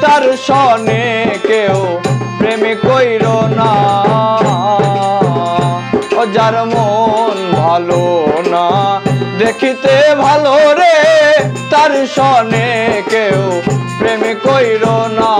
তার সনে কেউ প্রেম কইর না। ও যার মন ভালো না দেখিতে ভালো রে, তার সনে কেউ প্রেম কইর না।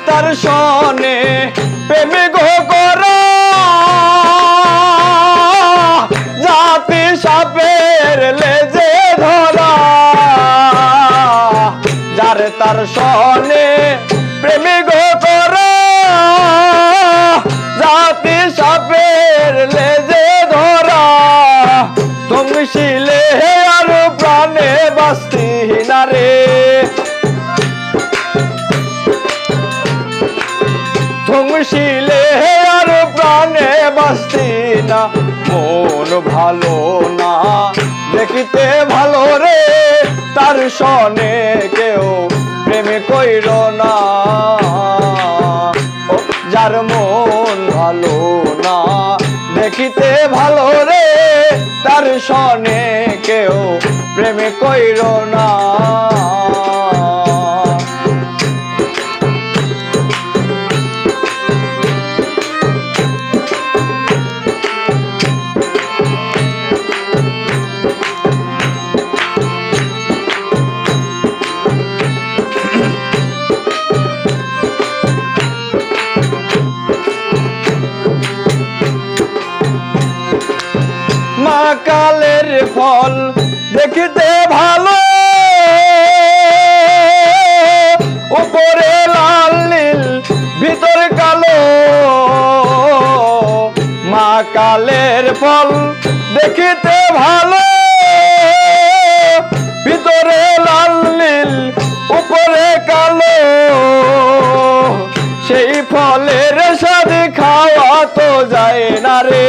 তার সনে প্রেম গো কর, জাতি সাপের লেজে ধরা। যার তার সনে প্রেম গো কর, জাতি সাপের লেজে ধরা। তুমি শিলে আর প্রাণে বাস্তি না রে, শিলে আর প্রাণে বাস্তি না। মন ভালো না দেখিতে ভালো রে, তার সনে কেউ প্রেম কইর না। যার মন ভালো না দেখিতে ভালো রে, তার সনে কেউ প্রেম কইর না। কালের ফল দেখিতে ভালো, উপরে লাল নীল ভিতর কালো। মা কালের ফল দেখিতে ভালো, ভিতরে লাল নীল উপরে কালো। সেই ফলের স্বাদ খাওয়া তো যায় না রে,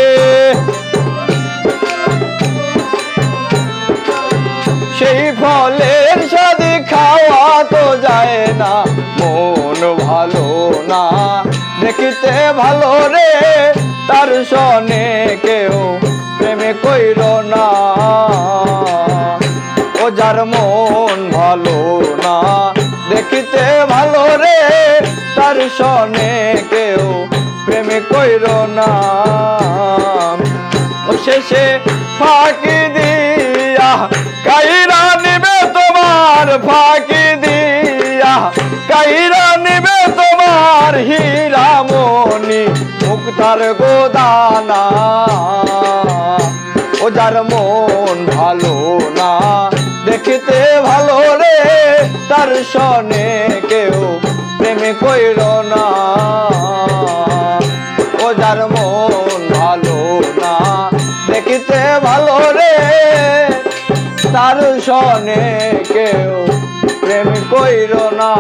সেই ফলের স্বাদ খাওয়া তো যায় না। মন ভালো না দেখিতে ভালো রে, তার সনে কেউ প্রেম কইর না। ও যার মন ভালো না দেখিতে ভালো রে, তার সনে কেউ প্রেম কইর না। ও শেষে ফাঁকি দিয়া কাইরা নিবে তোমার, ফাঁকি দিয়া কাইরা নিবে তোমার হীরামণি মুক্তার গোদানা। ও যার মন ভালো না দেখিতে ভালো রে, তার সনে কেউ প্রেম কইর না। ও যার মন ভালো না দেখিতে ভালো রে, তার সনে কেউ প্রেম কইর না।